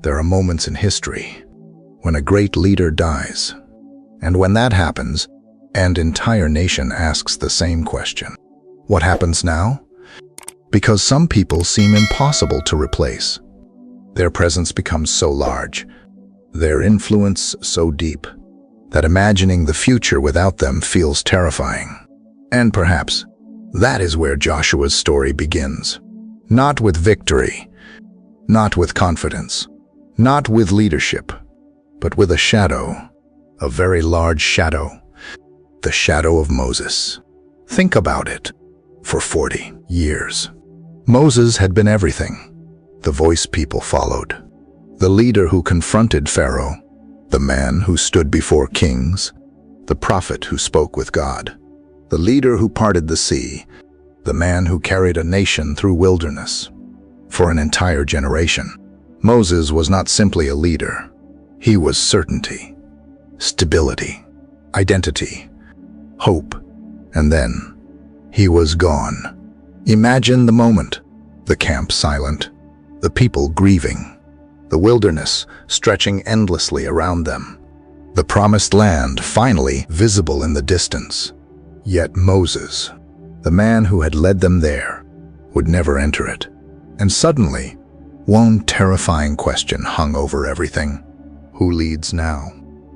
There are moments in history when a great leader dies. And when that happens, an entire nation asks the same question. What happens now? Because some people seem impossible to replace. Their presence becomes so large, their influence so deep, that imagining the future without them feels terrifying. And perhaps that is where Joshua's story begins. Not with victory, not with confidence, not with leadership, but with a shadow, a very large shadow, the shadow of Moses. Think about it. For 40 years, Moses had been everything. The voice people followed, the leader who confronted Pharaoh, the man who stood before kings, the prophet who spoke with God, the leader who parted the sea, the man who carried a nation through wilderness. For an entire generation, Moses was not simply a leader. He was certainty, stability, identity, hope, and then he was gone. Imagine the moment, the camp silent, the people grieving, the wilderness stretching endlessly around them, the promised land finally visible in the distance. Yet Moses, the man who had led them there, would never enter it. And suddenly, one terrifying question hung over everything. Who leads now?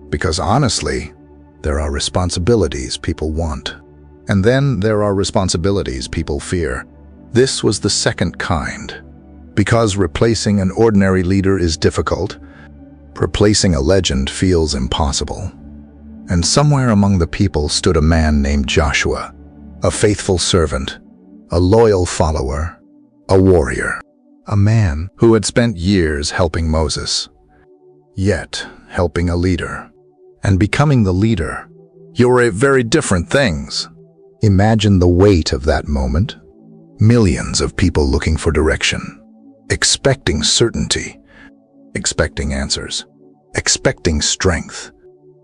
Because honestly, there are responsibilities people want. And then there are responsibilities people fear. This was the second kind. Because replacing an ordinary leader is difficult, replacing a legend feels impossible. And somewhere among the people stood a man named Joshua, a faithful servant, a loyal follower, a warrior, a man who had spent years helping Moses, yet helping a leader. And becoming the leader, you're very different things. Imagine the weight of that moment. Millions of people looking for direction, expecting certainty, expecting answers, expecting strength.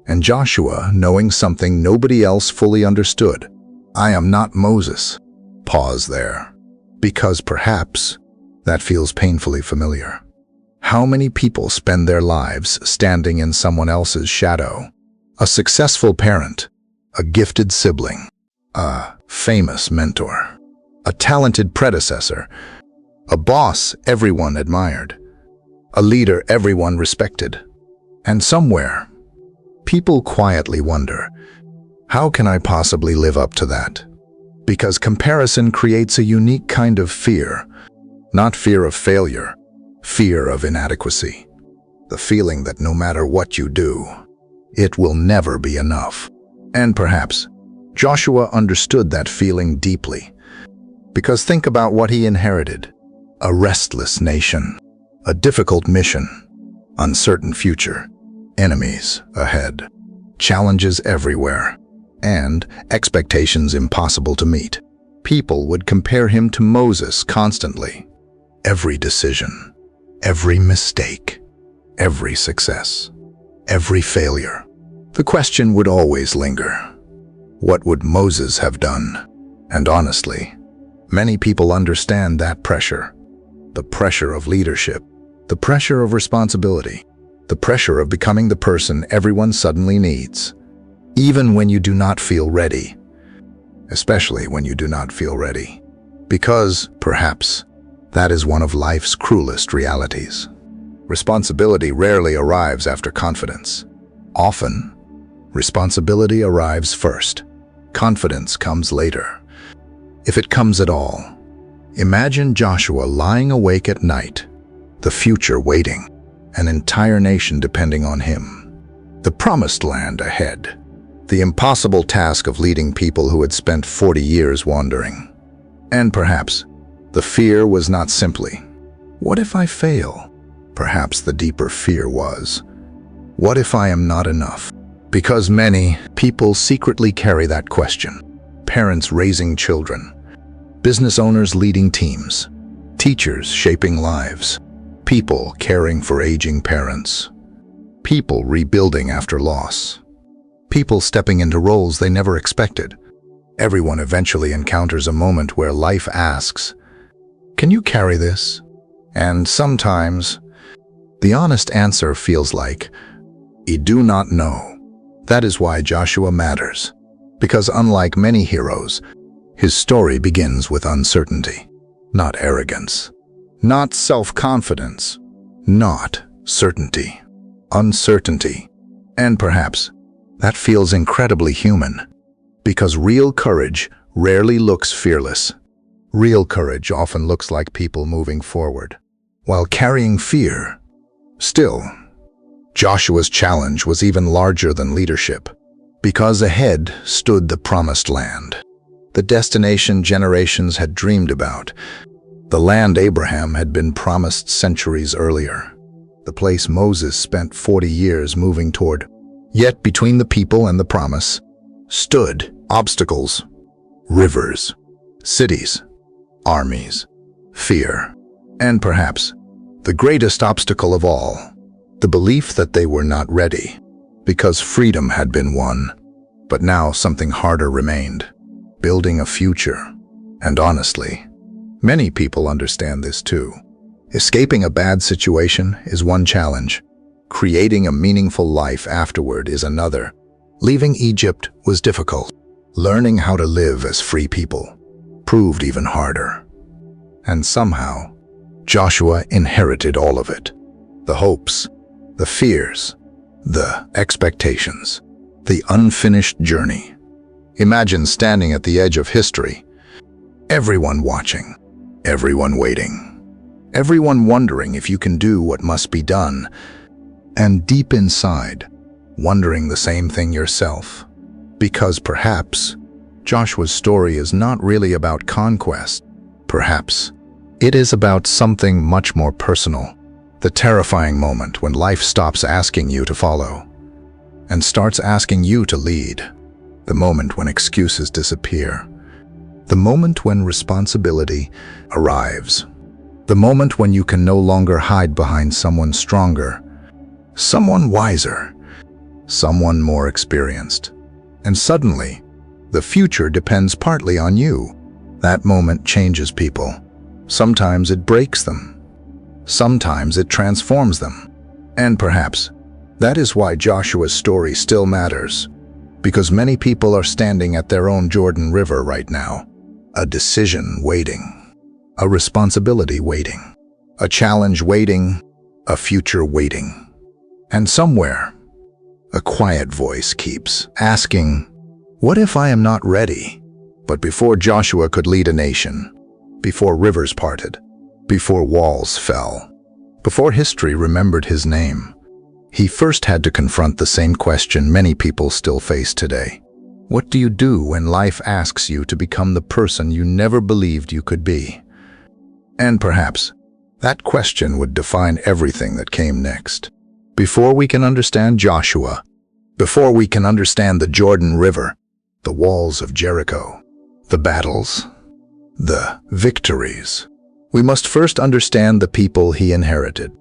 And Joshua, knowing something nobody else fully understood. I am not Moses. Pause there, because perhaps that feels painfully familiar. How many people spend their lives standing in someone else's shadow? A successful parent, a gifted sibling, a famous mentor, a talented predecessor, a boss everyone admired, a leader everyone respected. And somewhere, people quietly wonder, how can I possibly live up to that? Because comparison creates a unique kind of fear, not fear of failure, fear of inadequacy. The feeling that no matter what you do, it will never be enough. And perhaps Joshua understood that feeling deeply. Because think about what he inherited. A restless nation, a difficult mission, uncertain future, enemies ahead, challenges everywhere, and expectations impossible to meet. People would compare him to Moses constantly. Every decision, every mistake, every success, every failure. The question would always linger. What would Moses have done? And honestly, many people understand that pressure. The pressure of leadership, the pressure of responsibility, the pressure of becoming the person everyone suddenly needs. Even when you do not feel ready. Especially when you do not feel ready. Because, perhaps, that is one of life's cruelest realities. Responsibility rarely arrives after confidence. Often, responsibility arrives first. Confidence comes later. If it comes at all, imagine Joshua lying awake at night, the future waiting, an entire nation depending on him, the promised land ahead, the impossible task of leading people who had spent 40 years wandering. And perhaps, the fear was not simply, what if I fail? Perhaps the deeper fear was, what if I am not enough? Because many people secretly carry that question. Parents raising children, business owners leading teams, teachers shaping lives, people caring for aging parents, people rebuilding after loss, people stepping into roles they never expected. Everyone eventually encounters a moment where life asks, can you carry this? And sometimes, The honest answer feels like, "I do not know." That is why Joshua matters. Because unlike many heroes, his story begins with uncertainty, not arrogance, not self-confidence, not certainty, uncertainty. And perhaps that feels incredibly human, because real courage rarely looks fearless. Real courage often looks like people moving forward, while carrying fear. Still, Joshua's challenge was even larger than leadership, because ahead stood the promised land, the destination generations had dreamed about, the land Abraham had been promised centuries earlier, the place Moses spent 40 years moving toward. Yet between the people and the promise stood obstacles, rivers, cities, armies, fear, and perhaps the greatest obstacle of all, the belief that they were not ready, because freedom had been won. But now something harder remained, building a future. And honestly, many people understand this too. Escaping a bad situation is one challenge. Creating a meaningful life afterward is another. Leaving Egypt was difficult. Learning how to live as free people proved even harder. And somehow, Joshua inherited all of it. The hopes, the fears, the expectations, the unfinished journey. Imagine standing at the edge of history, everyone watching, everyone waiting, everyone wondering if you can do what must be done, and deep inside, wondering the same thing yourself. Because perhaps Joshua's story is not really about conquest. Perhaps it is about something much more personal. The terrifying moment when life stops asking you to follow and starts asking you to lead. The moment when excuses disappear. The moment when responsibility arrives. The moment when you can no longer hide behind someone stronger, someone wiser, someone more experienced. And suddenly, the future depends partly on you. That moment changes people. Sometimes it breaks them. Sometimes it transforms them. And perhaps that is why Joshua's story still matters. Because many people are standing at their own Jordan River right now. A decision waiting. A responsibility waiting. A challenge waiting. A future waiting. And somewhere, a quiet voice keeps asking, "What if I am not ready?" But before Joshua could lead a nation, before rivers parted, before walls fell, before history remembered his name, he first had to confront the same question many people still face today. What do you do when life asks you to become the person you never believed you could be? And perhaps that question would define everything that came next. Before we can understand Joshua, before we can understand the Jordan River, the walls of Jericho, the battles, the victories, we must first understand the people he inherited.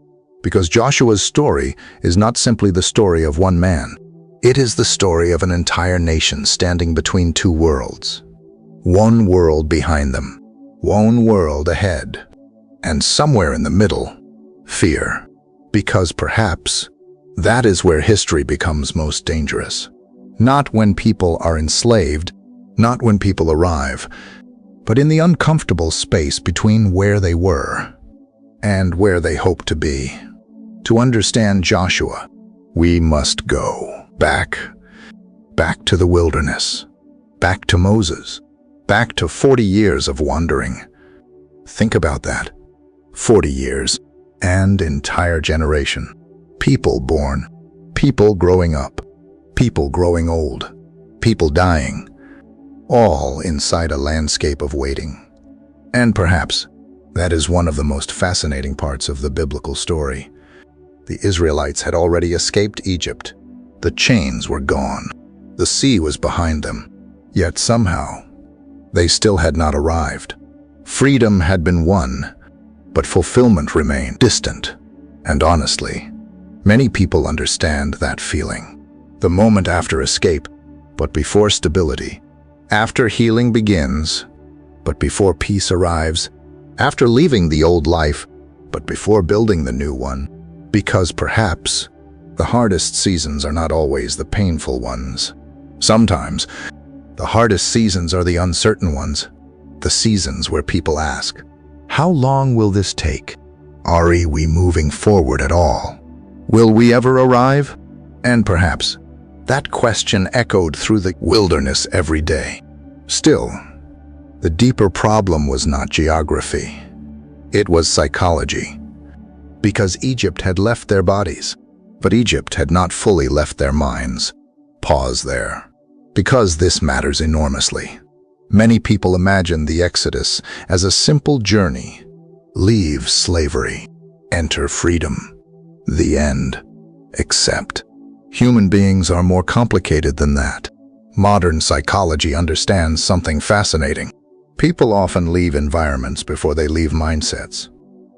Because Joshua's story is not simply the story of one man. It is the story of an entire nation standing between two worlds. One world behind them, one world ahead, and somewhere in the middle, fear. Because perhaps that is where history becomes most dangerous. Not when people are enslaved, not when people arrive, but in the uncomfortable space between where they were and where they hope to be. To understand Joshua, we must go back to the wilderness, back to Moses, back to 40 years of wandering. Think about that. 40 years and entire generation. People born, people growing up, people growing old, people dying, all inside a landscape of waiting. And perhaps that is one of the most fascinating parts of the biblical story. The Israelites had already escaped Egypt. The chains were gone. The sea was behind them. Yet somehow, they still had not arrived. Freedom had been won, but fulfillment remained distant. And honestly, many people understand that feeling. The moment after escape, but before stability. After healing begins, but before peace arrives. After leaving the old life, but before building the new one. Because perhaps the hardest seasons are not always the painful ones. Sometimes the hardest seasons are the uncertain ones, the seasons where people ask, how long will this take? Are we moving forward at all? Will we ever arrive? And perhaps that question echoed through the wilderness every day. Still, the deeper problem was not geography. It was psychology. Because Egypt had left their bodies, but Egypt had not fully left their minds. Pause there. Because this matters enormously. Many people imagine the Exodus as a simple journey. Leave slavery, enter freedom. The end. Except, human beings are more complicated than that. Modern psychology understands something fascinating. People often leave environments before they leave mindsets.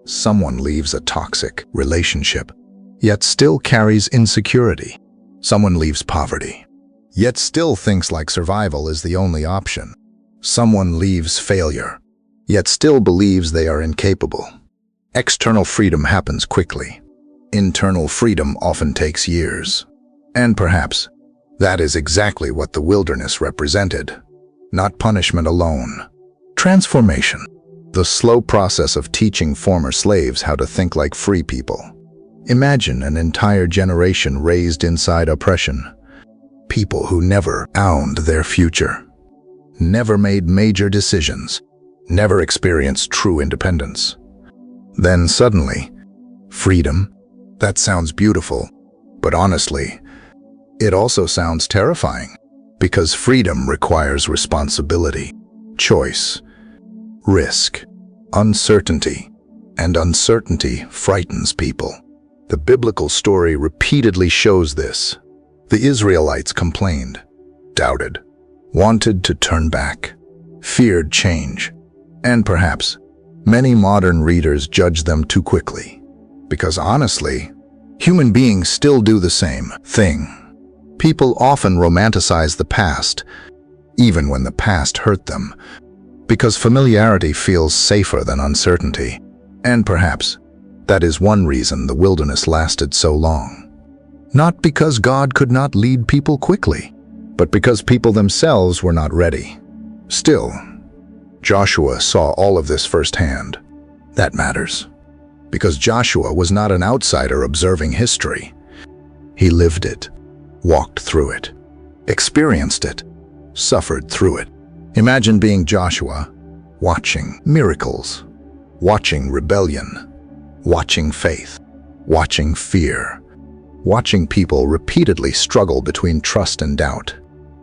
Someone leaves a toxic relationship, yet still carries insecurity. Someone leaves poverty, yet still thinks like survival is the only option. Someone leaves failure, yet still believes they are incapable. External freedom happens quickly. Internal freedom often takes years. And perhaps that is exactly what the wilderness represented. Not punishment alone. Transformation. The slow process of teaching former slaves how to think like free people. Imagine an entire generation raised inside oppression. People who never owned their future. Never made major decisions. Never experienced true independence. Then suddenly, freedom. That sounds beautiful, but honestly, it also sounds terrifying. Because freedom requires responsibility, choice, risk, uncertainty, and uncertainty frightens people. The biblical story repeatedly shows this. The Israelites complained, doubted, wanted to turn back, feared change, and perhaps many modern readers judge them too quickly. Because honestly, human beings still do the same thing. People often romanticize the past, even when the past hurt them, because familiarity feels safer than uncertainty. And perhaps that is one reason the wilderness lasted so long. Not because God could not lead people quickly, but because people themselves were not ready. Still, Joshua saw all of this firsthand. That matters. Because Joshua was not an outsider observing history. He lived it, walked through it, experienced it, suffered through it. Imagine being Joshua, watching miracles, watching rebellion, watching faith, watching fear, watching people repeatedly struggle between trust and doubt,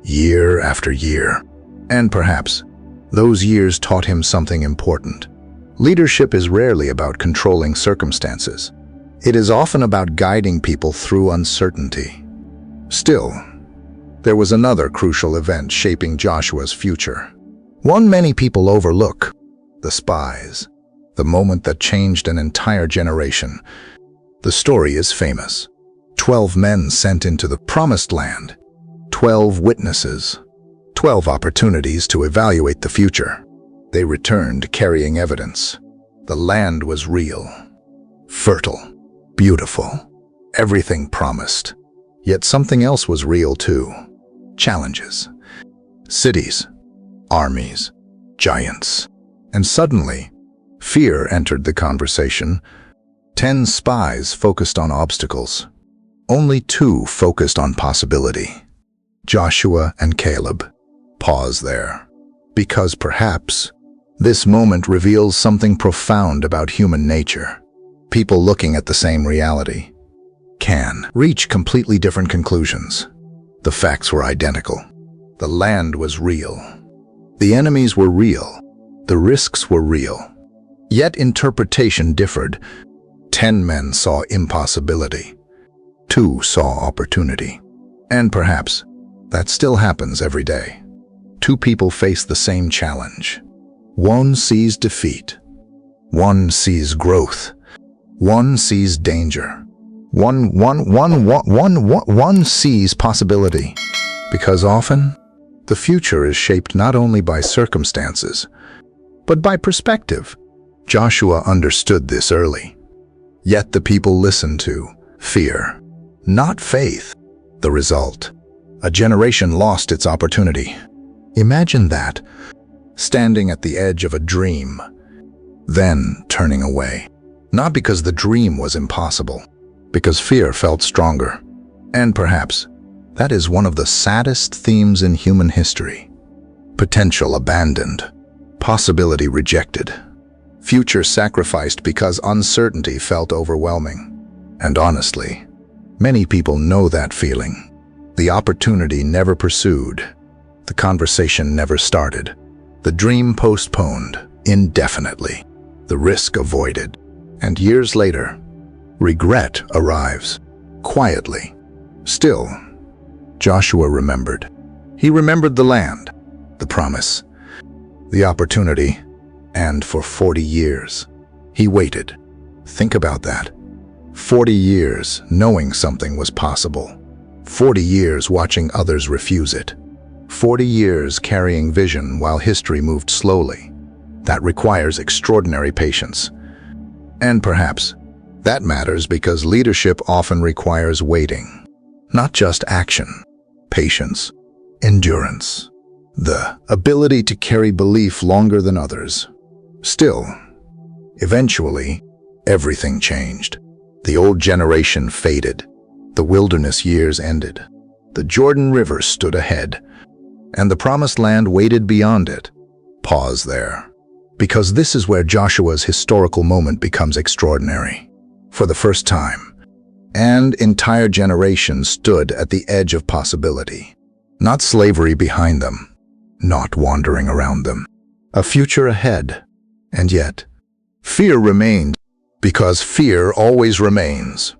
year after year. And perhaps those years taught him something important. Leadership is rarely about controlling circumstances. It is often about guiding people through uncertainty. Still, there was another crucial event shaping Joshua's future. One many people overlook: the spies. The moment that changed an entire generation. The story is famous. 12 men sent into the promised land. 12 witnesses. 12 opportunities to evaluate the future. They returned carrying evidence. The land was real, fertile, beautiful, everything promised. Yet something else was real too. Challenges. Cities, armies, giants. And suddenly, fear entered the conversation. 10 spies focused on obstacles. Only 2 focused on possibility. Joshua and Caleb. Pause there. Because perhaps this moment reveals something profound about human nature. People looking at the same reality can reach completely different conclusions. The facts were identical. The land was real. The enemies were real. The risks were real. Yet interpretation differed. 10 men saw impossibility. 2 saw opportunity. And perhaps that still happens every day. 2 people face the same challenge. One sees defeat. One sees growth. One sees danger. One sees possibility. Because often, the future is shaped not only by circumstances, but by perspective. Joshua understood this early. Yet the people listened to fear, not faith. The result: a generation lost its opportunity. Imagine that, standing at the edge of a dream, then turning away. Not because the dream was impossible, because fear felt stronger. And perhaps that is one of the saddest themes in human history. Potential abandoned, possibility rejected, future sacrificed because uncertainty felt overwhelming. And honestly, many people know that feeling. The opportunity never pursued, the conversation never started, the dream postponed indefinitely, the risk avoided. And years later, regret arrives, quietly. Still, Joshua remembered. He remembered the land, the promise, the opportunity, and for 40 years, he waited. Think about that. 40 years knowing something was possible. 40 years watching others refuse it. 40 years carrying vision while history moved slowly. That requires extraordinary patience. And perhaps that matters because leadership often requires waiting. Not just action, patience, endurance, the ability to carry belief longer than others. Still, eventually, everything changed. The old generation faded. The wilderness years ended. The Jordan River stood ahead, and the promised land waited beyond it. Pause there, because this is where Joshua's historical moment becomes extraordinary. For the first time, an entire generation stood at the edge of possibility. Not slavery behind them, not wandering around them. A future ahead. And yet, fear remained, because fear always remains.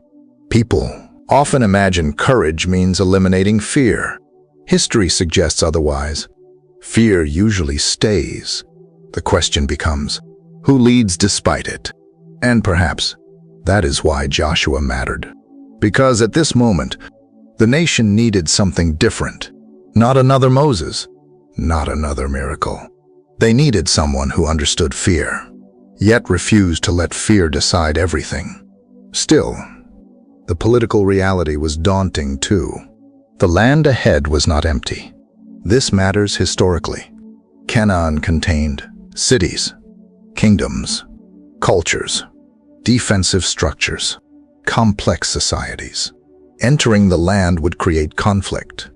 People often imagine courage means eliminating fear. History suggests otherwise. Fear usually stays. The question becomes, who leads despite it? And perhaps that is why Joshua mattered. Because at this moment, the nation needed something different. Not another Moses, not another miracle. They needed someone who understood fear, yet refused to let fear decide everything. Still, the political reality was daunting too. The land ahead was not empty. This matters historically. Canaan contained cities, kingdoms, cultures, defensive structures, complex societies. Entering the land would create conflict.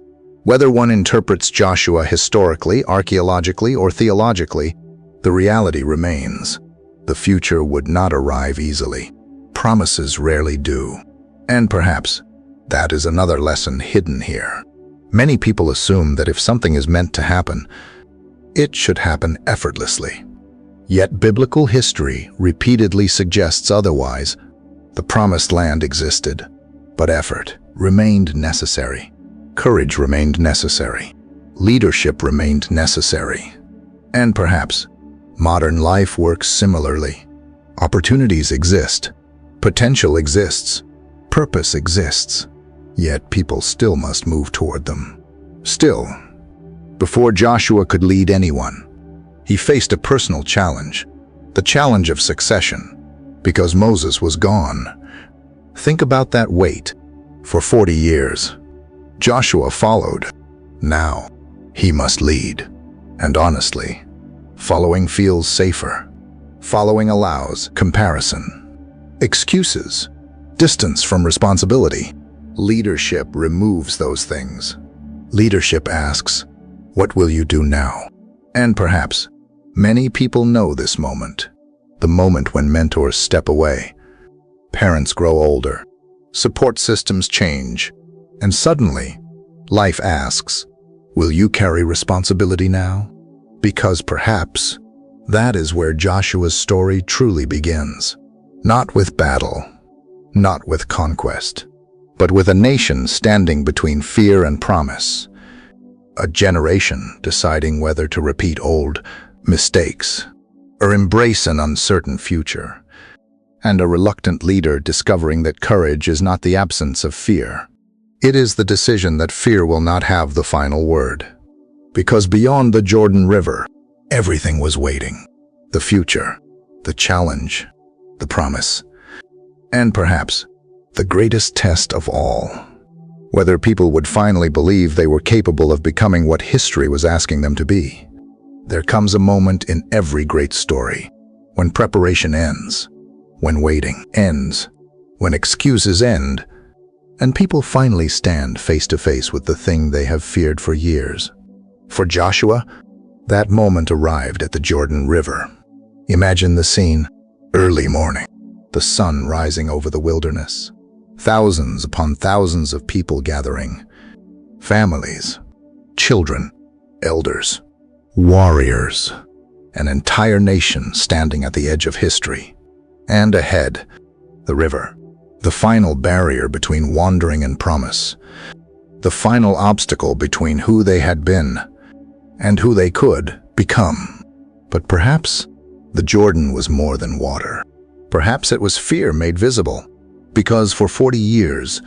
Whether one interprets Joshua historically, archaeologically, or theologically, the reality remains. The future would not arrive easily. Promises rarely do. And perhaps that is another lesson hidden here. Many people assume that if something is meant to happen, it should happen effortlessly. Yet biblical history repeatedly suggests otherwise. The promised land existed, but effort remained necessary. Courage remained necessary. Leadership remained necessary. And perhaps modern life works similarly. Opportunities exist. Potential exists. Purpose exists. Yet people still must move toward them. Still, before Joshua could lead anyone, he faced a personal challenge, the challenge of succession, because Moses was gone. Think about that wait. For 40 years, Joshua followed. Now, he must lead. And honestly, following feels safer. Following allows comparison, excuses, distance from responsibility. Leadership removes those things. Leadership asks, what will you do now? And perhaps many people know this moment. The moment when mentors step away, parents grow older, support systems change, and suddenly, life asks, will you carry responsibility now? Because perhaps that is where Joshua's story truly begins. Not with battle, not with conquest, but with a nation standing between fear and promise. A generation deciding whether to repeat old mistakes or embrace an uncertain future. And a reluctant leader discovering that courage is not the absence of fear. It is the decision that fear will not have the final word. Because beyond the Jordan River, everything was waiting. The future, the challenge, the promise. And perhaps the greatest test of all, whether people would finally believe they were capable of becoming what history was asking them to be. There comes a moment in every great story when preparation ends, when waiting ends, when excuses end, and people finally stand face to face with the thing they have feared for years. For Joshua, that moment arrived at the Jordan River. Imagine the scene: early morning, the sun rising over the wilderness, thousands upon thousands of people gathering, families, children, elders, warriors, an entire nation standing at the edge of history. And ahead, the river, the final barrier between wandering and promise, the final obstacle between who they had been and who they could become. But perhaps the Jordan was more than water. Perhaps it was fear made visible, because for 40 years,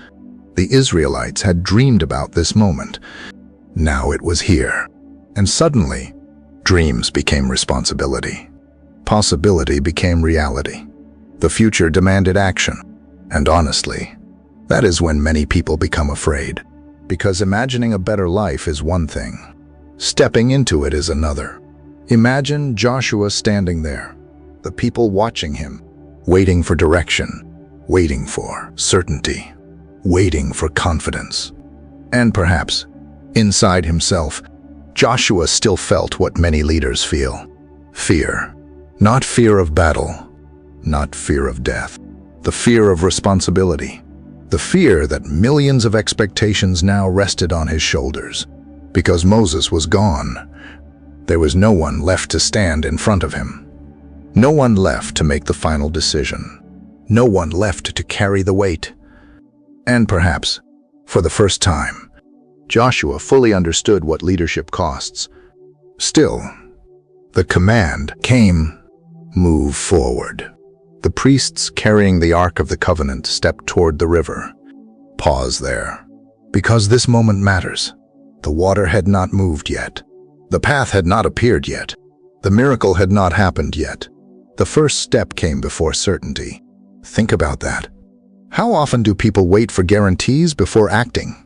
the Israelites had dreamed about this moment. Now it was here, and suddenly, dreams became responsibility. Possibility became reality. The future demanded action. And honestly, that is when many people become afraid. Because imagining a better life is one thing. Stepping into it is another. Imagine Joshua standing there, the people watching him, waiting for direction, waiting for certainty, waiting for confidence. And perhaps, inside himself, Joshua still felt what many leaders feel. Fear. Not fear of battle, not fear of death. The fear of responsibility. The fear that millions of expectations now rested on his shoulders. Because Moses was gone, there was no one left to stand in front of him. No one left to make the final decision. No one left to carry the weight. And perhaps, for the first time, Joshua fully understood what leadership costs. Still, the command came: move forward. The priests carrying the Ark of the Covenant stepped toward the river. Pause there, because this moment matters. The water had not moved yet. The path had not appeared yet. The miracle had not happened yet. The first step came before certainty. Think about that. How often do people wait for guarantees before acting?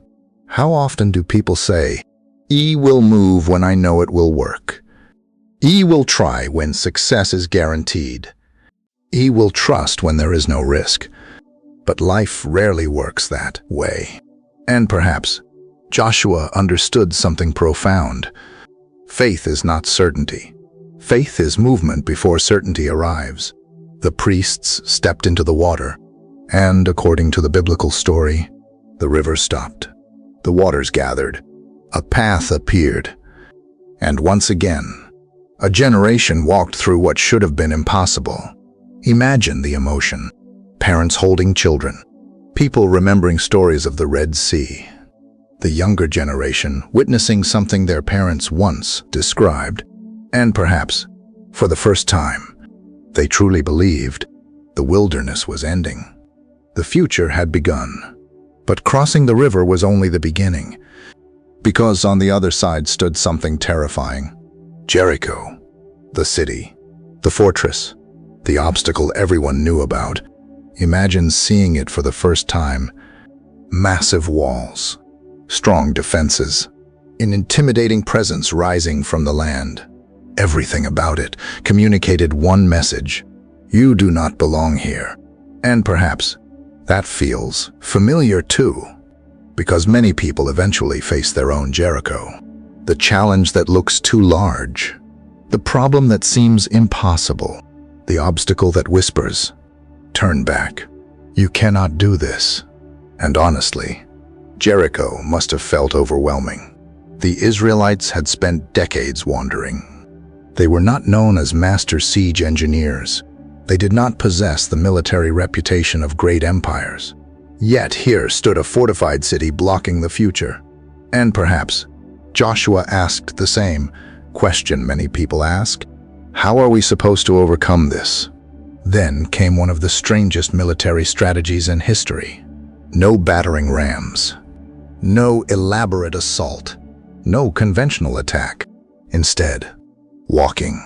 How often do people say, "E will move when I know it will work. E will try when success is guaranteed. E will trust when there is no risk." But life rarely works that way. And perhaps Joshua understood something profound. Faith is not certainty. Faith is movement before certainty arrives. The priests stepped into the water, and according to the biblical story, the river stopped. The waters gathered. A path appeared. And once again, a generation walked through what should have been impossible. Imagine the emotion. Parents holding children. People remembering stories of the Red Sea. The younger generation witnessing something their parents once described. And perhaps, for the first time, they truly believed the wilderness was ending. The future had begun. But crossing the river was only the beginning, because on the other side stood something terrifying. Jericho, the city, the fortress, the obstacle everyone knew about. Imagine seeing it for the first time. Massive walls, strong defenses, an intimidating presence rising from the land. Everything about it communicated one message: you do not belong here. And perhaps that feels familiar too, because many people eventually face their own Jericho. The challenge that looks too large, the problem that seems impossible, the obstacle that whispers, "Turn back. You cannot do this." And honestly, Jericho must have felt overwhelming. The Israelites had spent decades wandering. They were not known as master siege engineers. They did not possess the military reputation of great empires. Yet here stood a fortified city blocking the future. And perhaps Joshua asked the same question many people ask: how are we supposed to overcome this? Then came one of the strangest military strategies in history. No battering rams, no elaborate assault, no conventional attack. Instead, walking,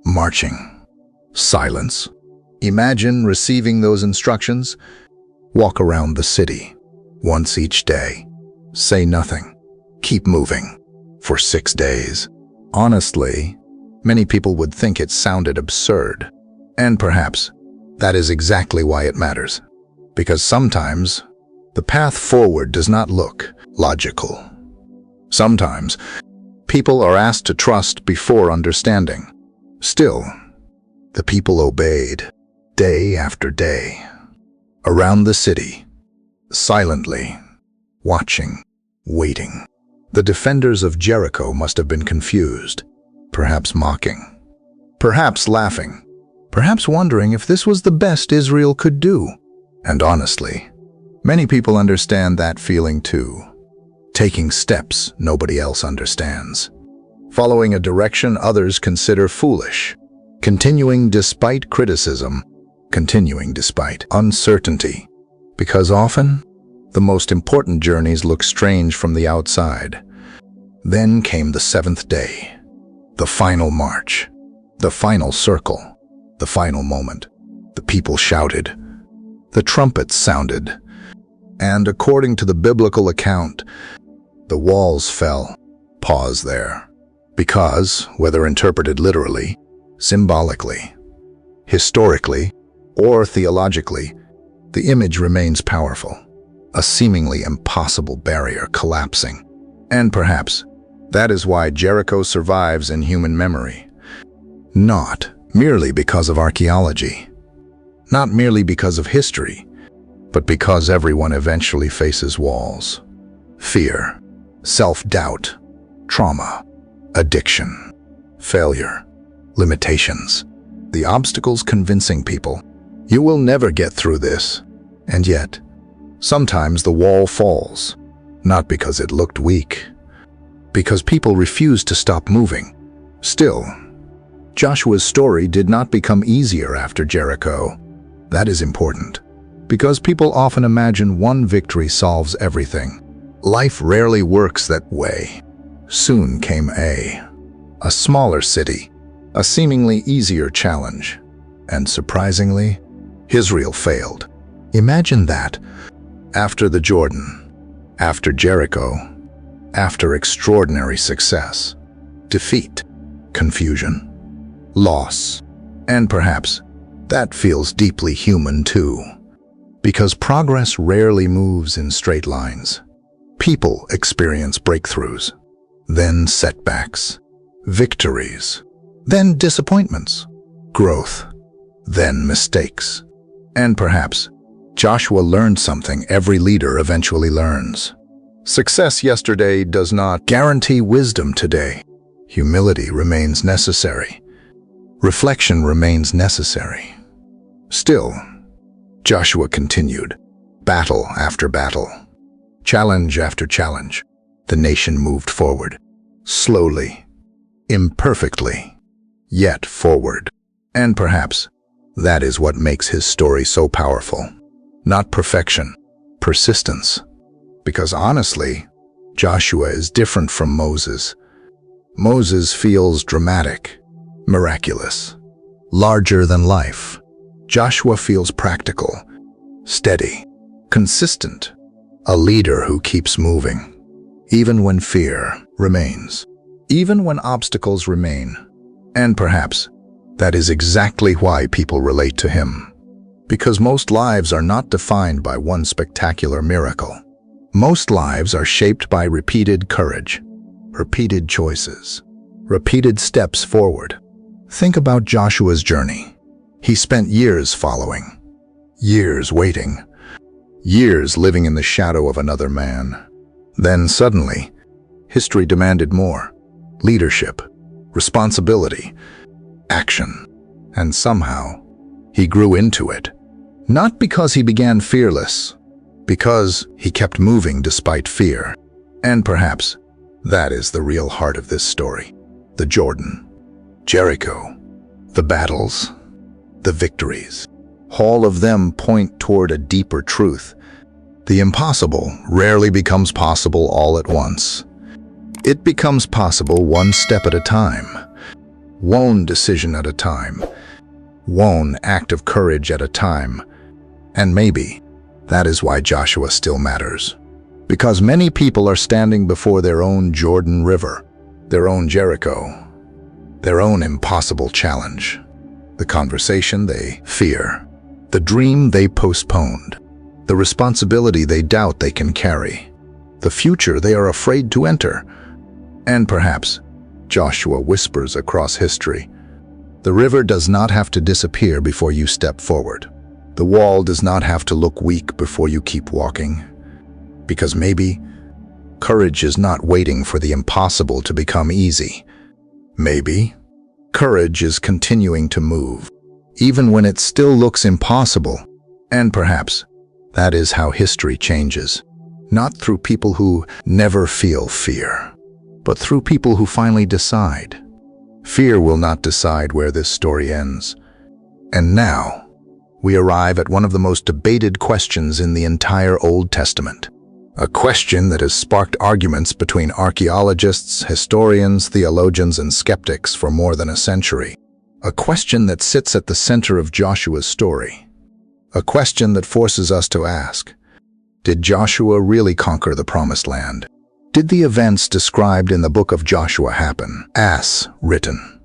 marching, silence, Imagine receiving those instructions. Walk around the city once each day. Say nothing. Keep moving for 6 days. Honestly, many people would think it sounded absurd. And perhaps that is exactly why it matters. Because sometimes the path forward does not look logical. Sometimes people are asked to trust before understanding. Still, the people obeyed day after day. Around the city, silently, watching, waiting. The defenders of Jericho must have been confused, perhaps mocking, perhaps laughing, perhaps wondering if this was the best Israel could do. And honestly, many people understand that feeling too. Taking steps nobody else understands. Following a direction others consider foolish. Continuing despite criticism. Continuing despite uncertainty. Because often, the most important journeys look strange from the outside. Then came the 7th day. The final march. The final circle. The final moment. The people shouted. The trumpets sounded. And according to the biblical account, the walls fell. Pause there. Because, whether interpreted literally, symbolically, historically, or theologically, the image remains powerful. A seemingly impossible barrier collapsing. And perhaps that is why Jericho survives in human memory. Not merely because of archaeology, not merely because of history, but because everyone eventually faces walls. Fear, self-doubt, trauma, addiction, failure, limitations. The obstacles convincing people, you will never get through this. And yet, sometimes the wall falls, not because it looked weak, because people refused to stop moving. Still, Joshua's story did not become easier after Jericho. That is important, because people often imagine one victory solves everything. Life rarely works that way. Soon came a smaller city, a seemingly easier challenge, and surprisingly, Israel failed. Imagine that. After the Jordan, after Jericho, after extraordinary success, defeat, confusion, loss, and perhaps that feels deeply human too. Because progress rarely moves in straight lines. People experience breakthroughs, then setbacks, victories, then disappointments, growth, then mistakes. And perhaps Joshua learned something every leader eventually learns. Success yesterday does not guarantee wisdom today. Humility remains necessary. Reflection remains necessary. Still, Joshua continued, battle after battle, challenge after challenge. The nation moved forward, slowly, imperfectly, yet forward. And perhaps that is what makes his story so powerful. Not perfection, persistence. Because honestly, Joshua is different from Moses. Moses feels dramatic, miraculous, larger than life. Joshua feels practical, steady, consistent, a leader who keeps moving, even when fear remains, even when obstacles remain. And perhaps that is exactly why people relate to him. Because most lives are not defined by one spectacular miracle. Most lives are shaped by repeated courage, repeated choices, repeated steps forward. Think about Joshua's journey. He spent years following, years waiting, years living in the shadow of another man. Then suddenly, history demanded more: leadership, responsibility, action. And somehow, he grew into it. Not because he began fearless, because he kept moving despite fear. And perhaps that is the real heart of this story. The Jordan, Jericho, the battles, the victories. All of them point toward a deeper truth. The impossible rarely becomes possible all at once. It becomes possible one step at a time, one decision at a time, one act of courage at a time. And maybe that is why Joshua still matters. Because many people are standing before their own Jordan River, their own Jericho, their own impossible challenge, the conversation they fear, the dream they postponed, the responsibility they doubt they can carry, the future they are afraid to enter. And perhaps, Joshua whispers across history, the river does not have to disappear before you step forward. The wall does not have to look weak before you keep walking. Because maybe courage is not waiting for the impossible to become easy. Maybe courage is continuing to move, even when it still looks impossible. And perhaps that is how history changes. Not through people who never feel fear, but through people who finally decide. Fear will not decide where this story ends. And now, we arrive at one of the most debated questions in the entire Old Testament. A question that has sparked arguments between archaeologists, historians, theologians, and skeptics for more than a century. A question that sits at the center of Joshua's story. A question that forces us to ask, did Joshua really conquer the Promised Land? Did the events described in the book of Joshua happen, as written?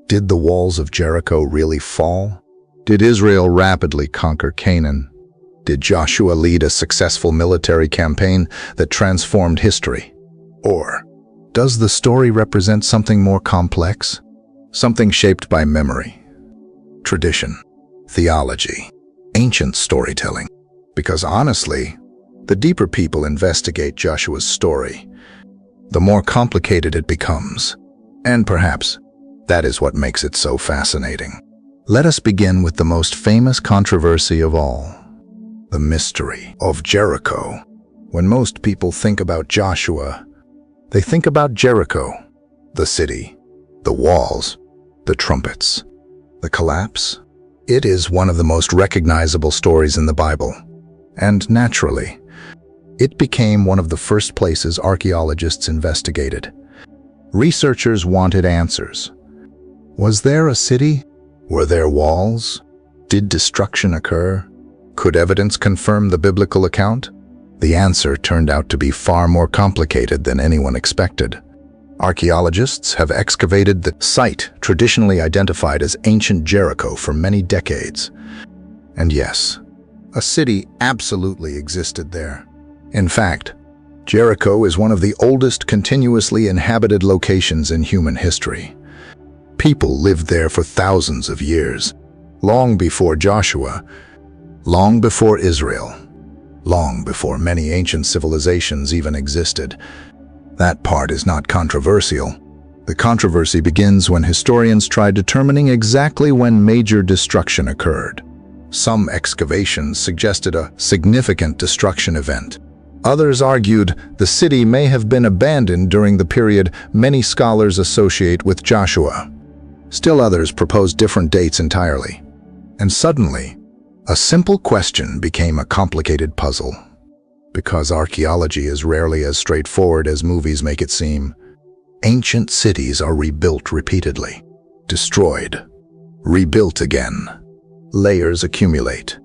Did the walls of Jericho really fall? Did Israel rapidly conquer Canaan? Did Joshua lead a successful military campaign that transformed history? Or does the story represent something more complex? Something shaped by memory, tradition, theology, ancient storytelling? Because honestly, the deeper people investigate Joshua's story, the more complicated it becomes. And perhaps that is what makes it so fascinating. Let us begin with the most famous controversy of all, the mystery of Jericho. When most people think about Joshua, they think about Jericho, the city, the walls, the trumpets, the collapse. It is one of the most recognizable stories in the Bible, and naturally, it became one of the first places archaeologists investigated. Researchers wanted answers. Was there a city? Were there walls? Did destruction occur? Could evidence confirm the biblical account? The answer turned out to be far more complicated than anyone expected. Archaeologists have excavated the site traditionally identified as ancient Jericho for many decades. And yes, a city absolutely existed there. In fact, Jericho is one of the oldest continuously inhabited locations in human history. People lived there for thousands of years, long before Joshua, long before Israel, long before many ancient civilizations even existed. That part is not controversial. The controversy begins when historians tried determining exactly when major destruction occurred. Some excavations suggested a significant destruction event. Others argued the city may have been abandoned during the period many scholars associate with Joshua. Still others proposed different dates entirely. And suddenly, a simple question became a complicated puzzle. Because archaeology is rarely as straightforward as movies make it seem, ancient cities are rebuilt repeatedly, destroyed, rebuilt again. Layers accumulate.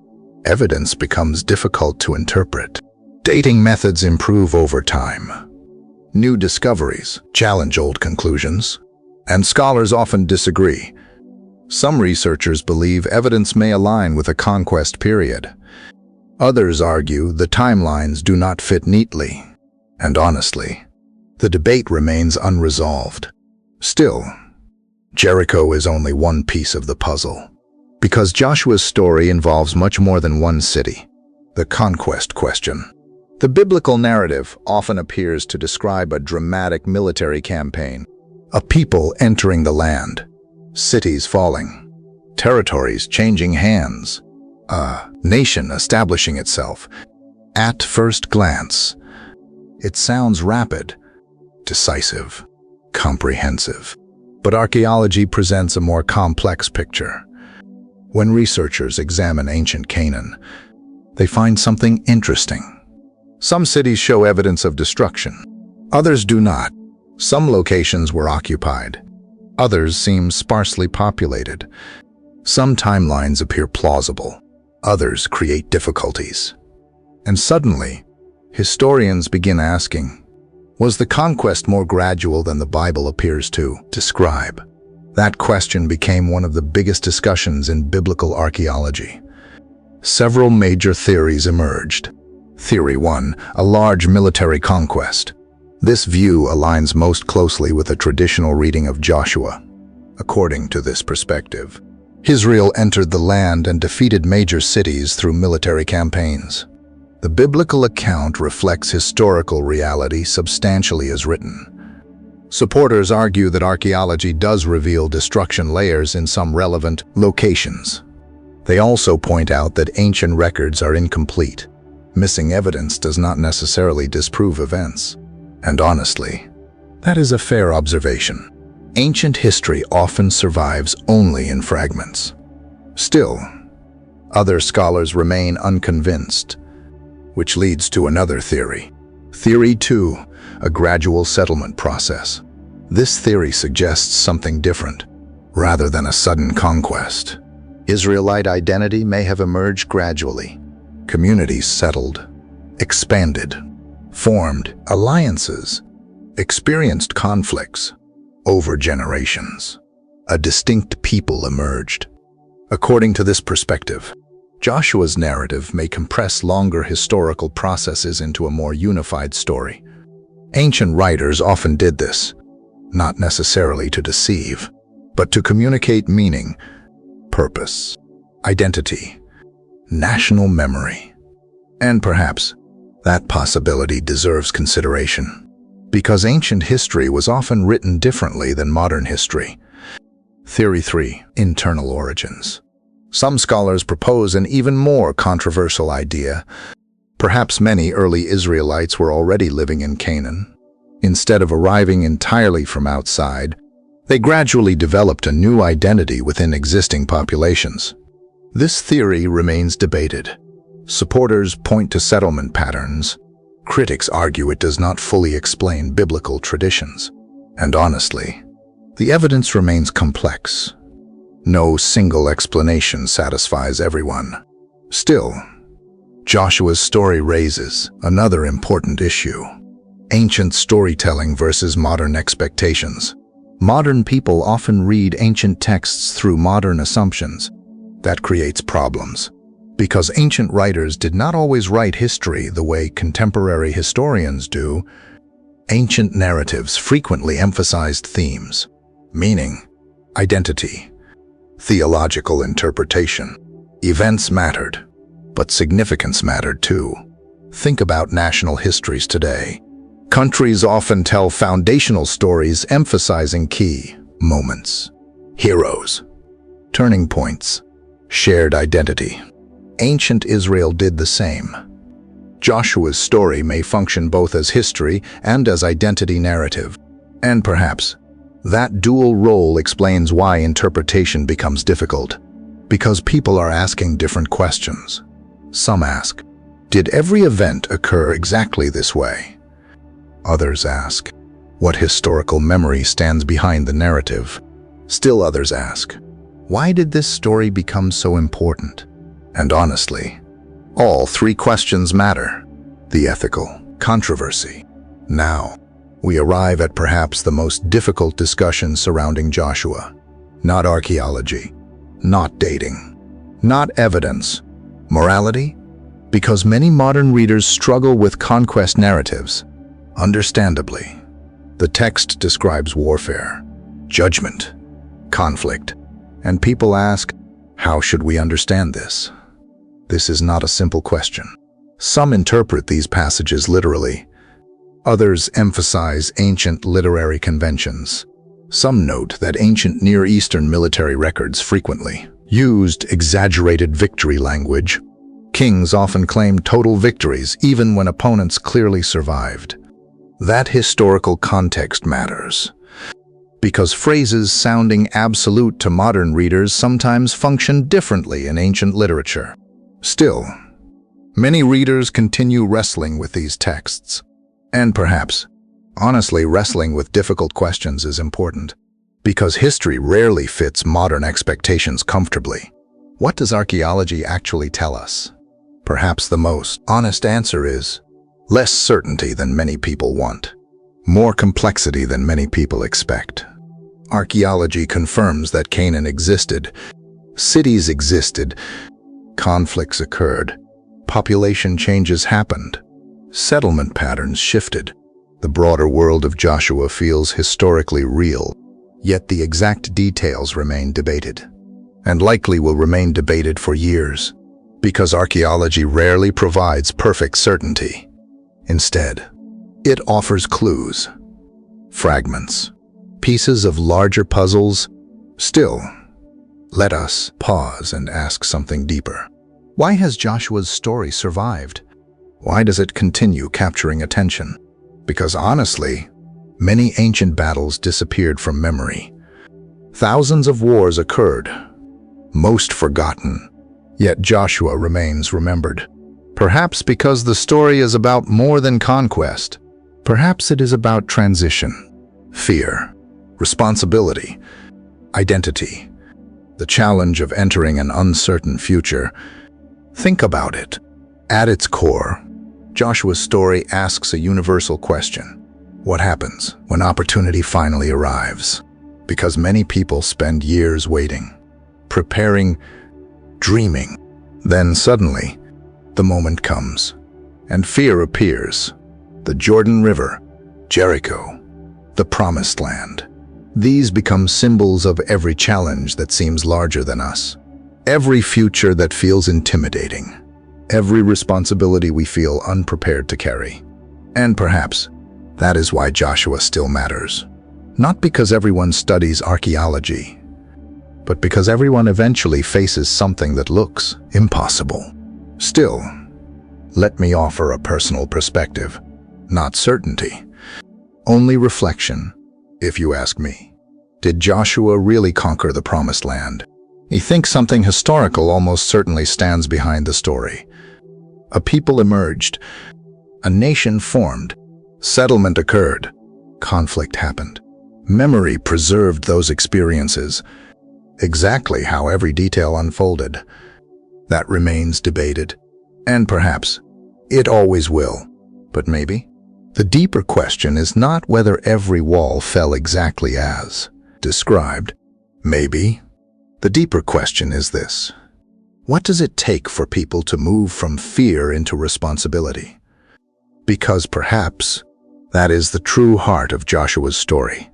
Evidence becomes difficult to interpret. Dating methods improve over time. New discoveries challenge old conclusions, and scholars often disagree. Some researchers believe evidence may align with a conquest period. Others argue the timelines do not fit neatly. And honestly, the debate remains unresolved. Still, Jericho is only one piece of the puzzle. Because Joshua's story involves much more than one city. The conquest question. The biblical narrative often appears to describe a dramatic military campaign, a people entering the land, cities falling, territories changing hands, a nation establishing itself. At first glance, it sounds rapid, decisive, comprehensive. But archaeology presents a more complex picture. When researchers examine ancient Canaan, they find something interesting. Some cities show evidence of destruction. Others do not. Some locations were occupied. Others seem sparsely populated. Some timelines appear plausible, others create difficulties. And suddenly, historians begin asking, was the conquest more gradual than the Bible appears to describe? That question became one of the biggest discussions in biblical archaeology. Several major theories emerged. Theory 1, a large military conquest. This view aligns most closely with a traditional reading of Joshua. According to this perspective, Israel entered the land and defeated major cities through military campaigns. The biblical account reflects historical reality substantially as written. Supporters argue that archaeology does reveal destruction layers in some relevant locations. They also point out that ancient records are incomplete. Missing evidence does not necessarily disprove events. And honestly, that is a fair observation. Ancient history often survives only in fragments. Still, other scholars remain unconvinced, which leads to another theory. Theory 2, a gradual settlement process. This theory suggests something different. Rather than a sudden conquest, Israelite identity may have emerged gradually. Communities settled, expanded, formed alliances, experienced conflicts. Over generations, a distinct people emerged. According to this perspective, Joshua's narrative may compress longer historical processes into a more unified story. Ancient writers often did this, not necessarily to deceive, but to communicate meaning, purpose, identity, national memory. And perhaps that possibility deserves consideration, because ancient history was often written differently than modern history. Theory 3, internal origins. Some scholars propose an even more controversial idea. Perhaps many early Israelites were already living in Canaan. Instead of arriving entirely from outside, they gradually developed a new identity within existing populations. This theory remains debated. Supporters point to settlement patterns. Critics argue it does not fully explain biblical traditions. And honestly, the evidence remains complex. No single explanation satisfies everyone. Still, Joshua's story raises another important issue: ancient storytelling versus modern expectations. Modern people often read ancient texts through modern assumptions. That creates problems, because ancient writers did not always write history the way contemporary historians do. Ancient narratives frequently emphasized themes, meaning, identity, theological interpretation. Events mattered, but significance mattered too. Think about national histories today. Countries often tell foundational stories emphasizing key moments, heroes, turning points, shared identity. Ancient Israel did the same. Joshua's story may function both as history and as identity narrative. And perhaps that dual role explains why interpretation becomes difficult, because people are asking different questions. Some ask, did every event occur exactly this way? Others ask, what historical memory stands behind the narrative? Still others ask, why did this story become so important? And honestly, all three questions matter. The ethical controversy. Now, we arrive at perhaps the most difficult discussion surrounding Joshua. Not archaeology, not dating, not evidence. Morality? Because many modern readers struggle with conquest narratives. Understandably, the text describes warfare, judgment, conflict, and people ask, how should we understand this? This is not a simple question. Some interpret these passages literally. Others emphasize ancient literary conventions. Some note that ancient Near Eastern military records frequently used exaggerated victory language. Kings often claimed total victories even when opponents clearly survived. That historical context matters, because phrases sounding absolute to modern readers sometimes function differently in ancient literature. Still, many readers continue wrestling with these texts. And perhaps, honestly, wrestling with difficult questions is important. Because history rarely fits modern expectations comfortably. What does archaeology actually tell us? Perhaps the most honest answer is less certainty than many people want, more complexity than many people expect. Archaeology confirms that Canaan existed, cities existed, conflicts occurred, population changes happened, settlement patterns shifted. The broader world of Joshua feels historically real, yet the exact details remain debated, and likely will remain debated for years, because archaeology rarely provides perfect certainty. Instead, it offers clues, fragments, pieces of larger puzzles. Still, let us pause and ask something deeper. Why has Joshua's story survived? Why does it continue capturing attention? Because honestly, many ancient battles disappeared from memory. Thousands of wars occurred, most forgotten, yet Joshua remains remembered. Perhaps because the story is about more than conquest. Perhaps it is about transition, fear, responsibility, identity, the challenge of entering an uncertain future. Think about it. At its core, Joshua's story asks a universal question. What happens when opportunity finally arrives? Because many people spend years waiting, preparing, dreaming. Then suddenly, the moment comes, and fear appears. The Jordan River, Jericho, the Promised Land. These become symbols of every challenge that seems larger than us, every future that feels intimidating, every responsibility we feel unprepared to carry. And perhaps that is why Joshua still matters. Not because everyone studies archaeology, but because everyone eventually faces something that looks impossible. Still, let me offer a personal perspective, not certainty, only reflection. If you ask me, did Joshua really conquer the Promised Land? I think something historical almost certainly stands behind the story. A people emerged, a nation formed, settlement occurred, conflict happened. Memory preserved those experiences, exactly how every detail unfolded. That remains debated, and perhaps it always will. But maybe the deeper question is not whether every wall fell exactly as described. Maybe the deeper question is this: what does it take for people to move from fear into responsibility? Because perhaps that is the true heart of Joshua's story.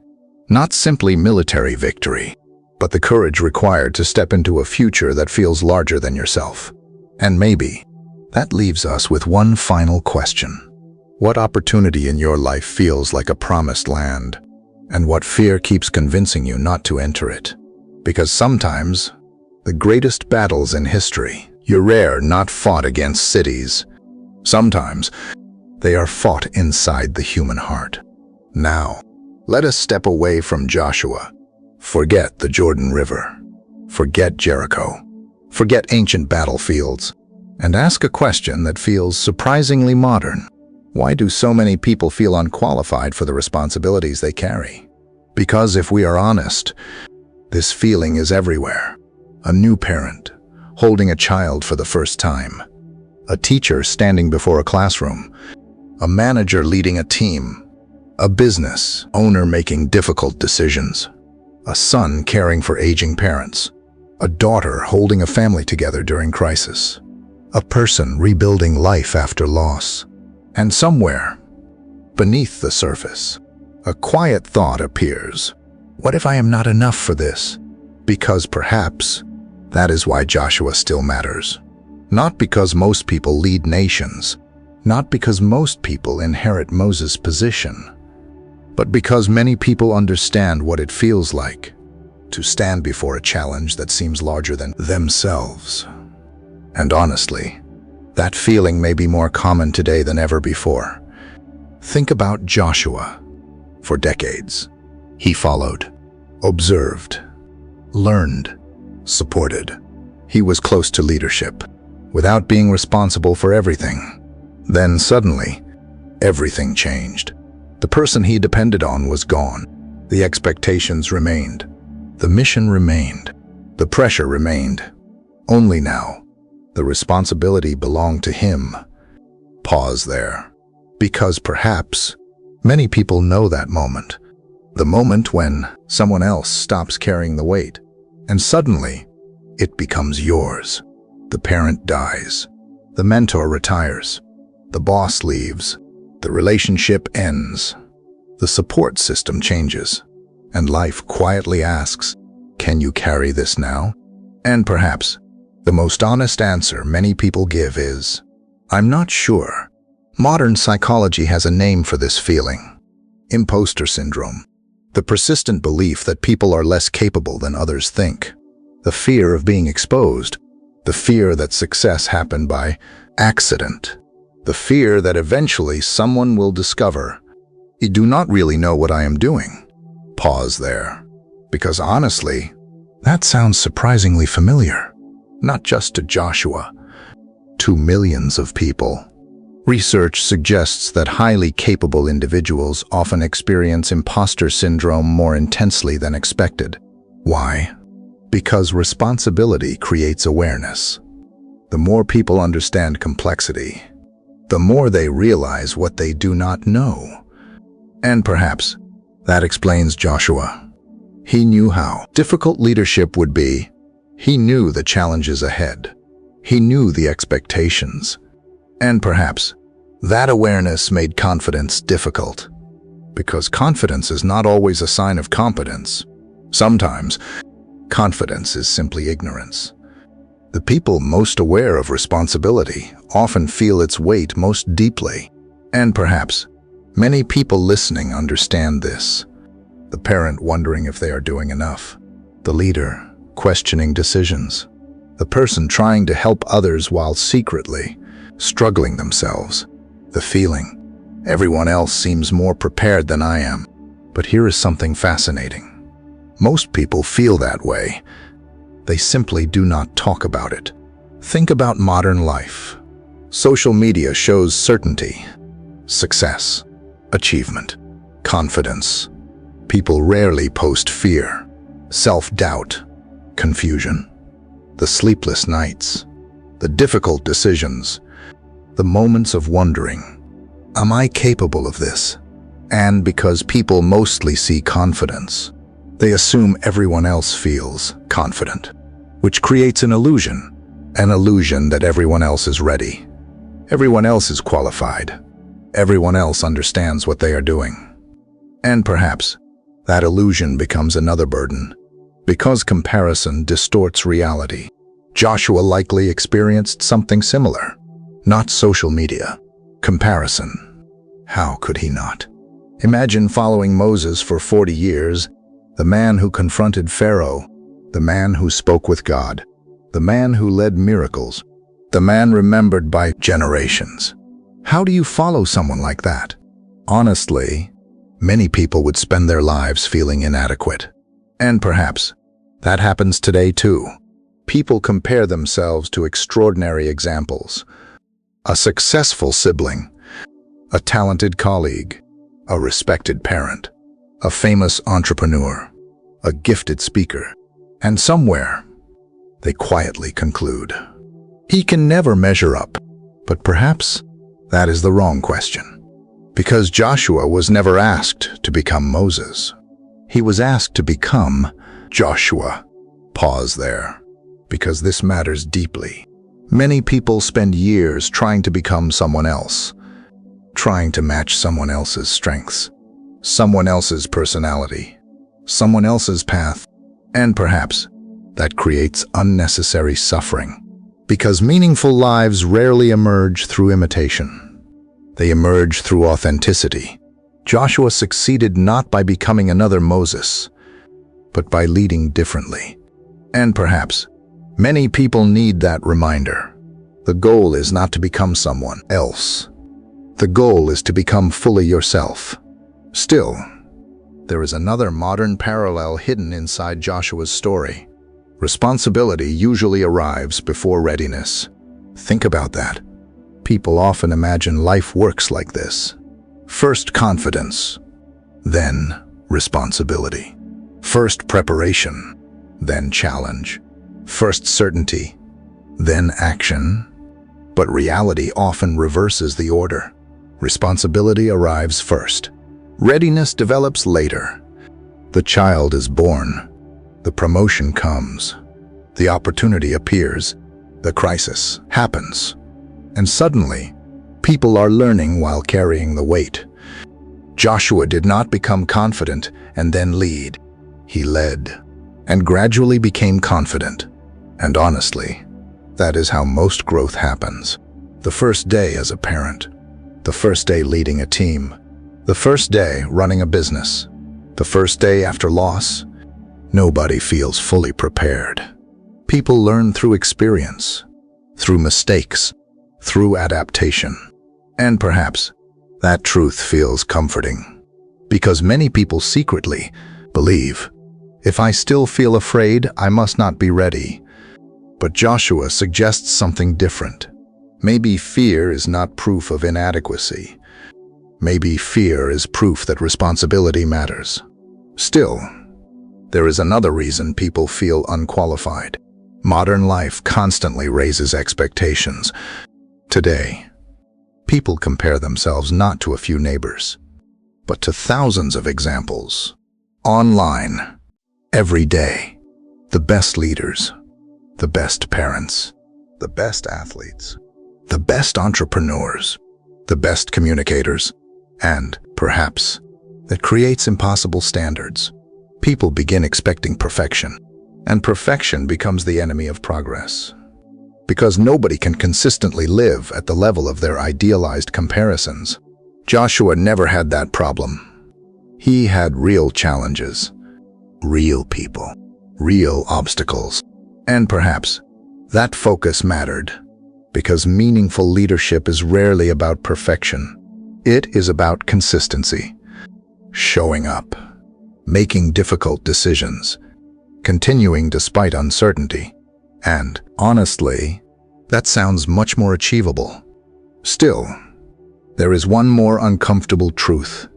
Not simply military victory, but the courage required to step into a future that feels larger than yourself. And maybe that leaves us with one final question. What opportunity in your life feels like a promised land? And what fear keeps convincing you not to enter it? Because sometimes the greatest battles in history are not fought against cities. Sometimes they are fought inside the human heart. Now, let us step away from Joshua. Forget the Jordan River. Forget Jericho. Forget ancient battlefields. And ask a question that feels surprisingly modern. Why do so many people feel unqualified for the responsibilities they carry? Because if we are honest, this feeling is everywhere. A new parent, holding a child for the first time. A teacher standing before a classroom. A manager leading a team. A business owner making difficult decisions. A son caring for aging parents. A daughter holding a family together during crisis. A person rebuilding life after loss. And somewhere, beneath the surface, a quiet thought appears. What if I am not enough for this? Because perhaps that is why Joshua still matters. Not because most people lead nations, not because most people inherit Moses' position, but because many people understand what it feels like to stand before a challenge that seems larger than themselves. And honestly, that feeling may be more common today than ever before. Think about Joshua. For decades, he followed, observed, learned, supported. He was close to leadership, without being responsible for everything. Then suddenly, everything changed. The person he depended on was gone. The expectations remained. The mission remained. The pressure remained. Only now, the responsibility belonged to him. Pause there. Because perhaps many people know that moment. The moment when someone else stops carrying the weight, and suddenly it becomes yours. The parent dies. The mentor retires. The boss leaves. The relationship ends. The support system changes. And life quietly asks, can you carry this now? And perhaps the most honest answer many people give is, I'm not sure. Modern psychology has a name for this feeling. Imposter syndrome. The persistent belief that people are less capable than others think. The fear of being exposed. The fear that success happened by accident. The fear that eventually someone will discover, you do not really know what I am doing. Pause there. Because honestly, that sounds surprisingly familiar. Not just to Joshua, to millions of people. Research suggests that highly capable individuals often experience imposter syndrome more intensely than expected. Why? Because responsibility creates awareness. The more people understand complexity, the more they realize what they do not know. And perhaps that explains Joshua. He knew how difficult leadership would be. He knew the challenges ahead. He knew the expectations. And perhaps that awareness made confidence difficult. Because confidence is not always a sign of competence. Sometimes, confidence is simply ignorance. The people most aware of responsibility often feel its weight most deeply. And perhaps many people listening understand this. The parent wondering if they are doing enough. The leader questioning decisions. The person trying to help others while secretly struggling themselves. The feeling, everyone else seems more prepared than I am. But here is something fascinating. Most people feel that way. They simply do not talk about it. Think about modern life. Social media shows certainty, success, achievement, confidence. People rarely post fear, self-doubt, confusion, the sleepless nights, the difficult decisions, the moments of wondering, am I capable of this? And because people mostly see confidence, they assume everyone else feels confident, which creates an illusion that everyone else is ready. Everyone else is qualified. Everyone else understands what they are doing. And perhaps that illusion becomes another burden. Because comparison distorts reality. Joshua likely experienced something similar. Not social media. Comparison. How could he not? Imagine following Moses for 40 years, the man who confronted Pharaoh, the man who spoke with God, the man who led miracles, the man remembered by generations. How do you follow someone like that? Honestly, many people would spend their lives feeling inadequate. And perhaps that happens today too. People compare themselves to extraordinary examples. A successful sibling, a talented colleague, a respected parent, a famous entrepreneur, a gifted speaker, and somewhere they quietly conclude, he can never measure up. But perhaps that is the wrong question. Because Joshua was never asked to become Moses. He was asked to become Joshua. Pause there, because this matters deeply. Many people spend years trying to become someone else, trying to match someone else's strengths, someone else's personality, someone else's path, and perhaps that creates unnecessary suffering. Because meaningful lives rarely emerge through imitation. They emerge through authenticity. Joshua succeeded not by becoming another Moses, but by leading differently. And perhaps many people need that reminder. The goal is not to become someone else. The goal is to become fully yourself. Still, there is another modern parallel hidden inside Joshua's story. Responsibility usually arrives before readiness. Think about that. People often imagine life works like this. First confidence, then responsibility. First preparation, then challenge. First certainty, then action. But reality often reverses the order. Responsibility arrives first. Readiness develops later. The child is born. The promotion comes. The opportunity appears. The crisis happens. And suddenly, people are learning while carrying the weight. Joshua did not become confident and then lead. He led and gradually became confident. And honestly, that is how most growth happens. The first day as a parent, the first day leading a team, the first day running a business, the first day after loss, nobody feels fully prepared. People learn through experience, through mistakes, through adaptation. And perhaps that truth feels comforting, because many people secretly believe, if I still feel afraid, I must not be ready. But Joshua suggests something different. Maybe fear is not proof of inadequacy. Maybe fear is proof that responsibility matters. Still, there is another reason people feel unqualified. Modern life constantly raises expectations. Today, people compare themselves not to a few neighbors, but to thousands of examples. Online, every day, the best leaders, the best parents, the best athletes, the best entrepreneurs, the best communicators, and, perhaps, that creates impossible standards. People begin expecting perfection, and perfection becomes the enemy of progress. Because nobody can consistently live at the level of their idealized comparisons. Joshua never had that problem. He had real challenges, real people, real obstacles. And perhaps that focus mattered, because meaningful leadership is rarely about perfection. It is about consistency, showing up, making difficult decisions, continuing despite uncertainty. And, honestly, that sounds much more achievable. Still, there is one more uncomfortable truth.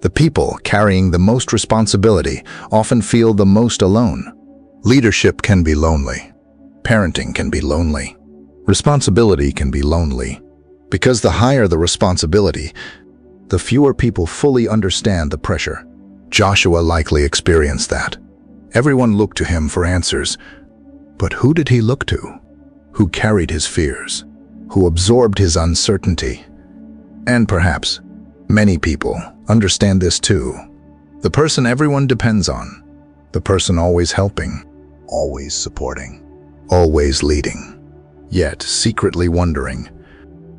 The people carrying the most responsibility often feel the most alone. Leadership can be lonely. Parenting can be lonely. Responsibility can be lonely. Because the higher the responsibility, the fewer people fully understand the pressure. Joshua likely experienced that. Everyone looked to him for answers. But who did he look to? Who carried his fears? Who absorbed his uncertainty? And perhaps many people understand this too. The person everyone depends on. The person always helping, always supporting, always leading. Yet secretly wondering,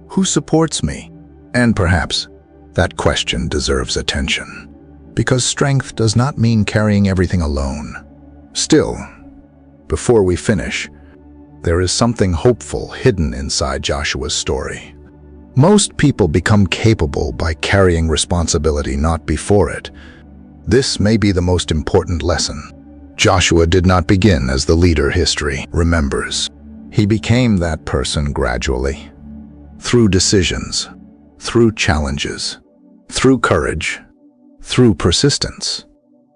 who supports me? And perhaps that question deserves attention. Because strength does not mean carrying everything alone. Still, before we finish, there is something hopeful hidden inside Joshua's story. Most people become capable by carrying responsibility, not before it. This may be the most important lesson. Joshua did not begin as the leader history remembers. He became that person gradually, through decisions, through challenges, through courage, through persistence.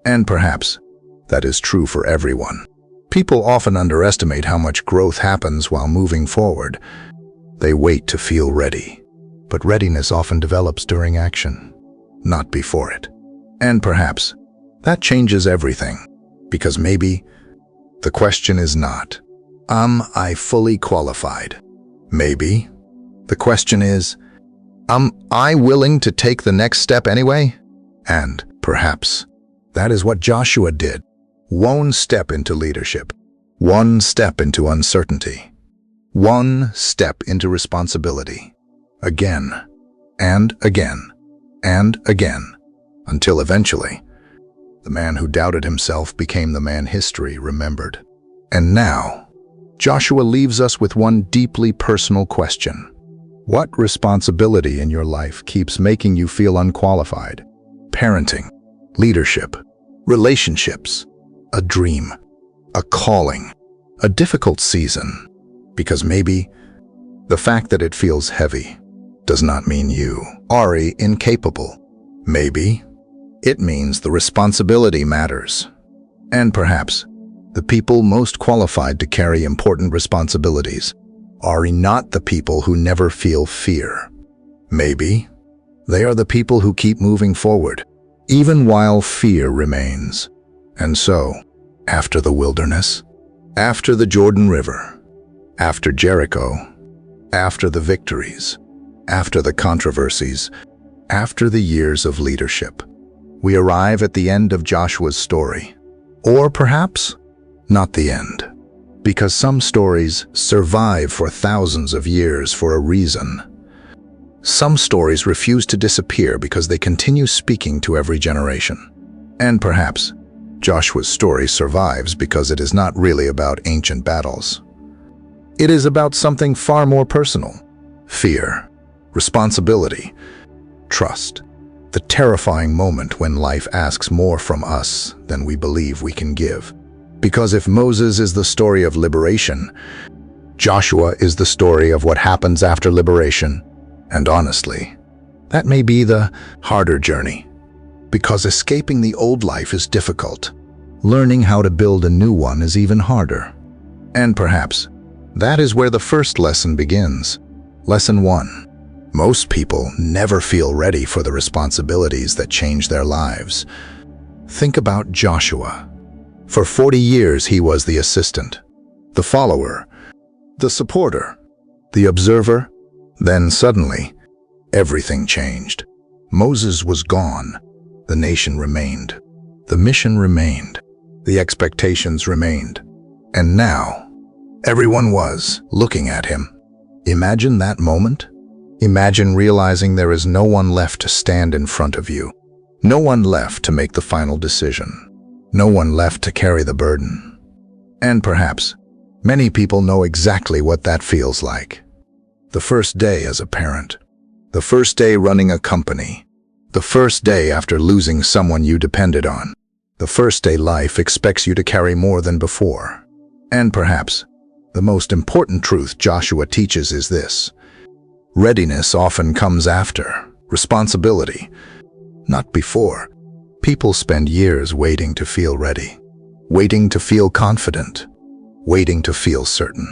And perhaps that is true for everyone. People often underestimate how much growth happens while moving forward. They wait to feel ready, but readiness often develops during action, not before it. And perhaps that changes everything, because maybe the question is not, am I fully qualified? Maybe the question is, am I willing to take the next step anyway? And perhaps that is what Joshua did. One step into leadership, one step into uncertainty, one step into responsibility, again and again and again, until eventually, the man who doubted himself became the man history remembered. And now, Joshua leaves us with one deeply personal question. What responsibility in your life keeps making you feel unqualified? Parenting, leadership, relationships, a dream, a calling, a difficult season. Because maybe the fact that it feels heavy does not mean you are incapable. Maybe It means the responsibility matters. And perhaps the people most qualified to carry important responsibilities are not the people who never feel fear. Maybe they are the people who keep moving forward, even while fear remains. And so, after the wilderness, after the Jordan River, after Jericho, after the victories, after the controversies, after the years of leadership, we arrive at the end of Joshua's story. Or perhaps not the end, because some stories survive for thousands of years for a reason. Some stories refuse to disappear because they continue speaking to every generation. And perhaps Joshua's story survives because it is not really about ancient battles. It is about something far more personal: fear, responsibility, trust. The terrifying moment when life asks more from us than we believe we can give. Because if Moses is the story of liberation, Joshua is the story of what happens after liberation. And honestly, that may be the harder journey. Because escaping the old life is difficult. Learning how to build a new one is even harder. And perhaps that is where the first lesson begins. Lesson 1. Most people never feel ready for the responsibilities that change their lives. Think about Joshua. For 40 years he was the assistant, the follower, the supporter, the observer. Then suddenly, everything changed. Moses was gone. The nation remained. The mission remained. The expectations remained. And now, everyone was looking at him. Imagine that moment. Imagine realizing there is no one left to stand in front of you. No one left to make the final decision. No one left to carry the burden. And perhaps many people know exactly what that feels like. The first day as a parent. The first day running a company. The first day after losing someone you depended on. The first day life expects you to carry more than before. And perhaps the most important truth Joshua teaches is this: readiness often comes after responsibility, not before. People spend years waiting to feel ready, waiting to feel confident, waiting to feel certain.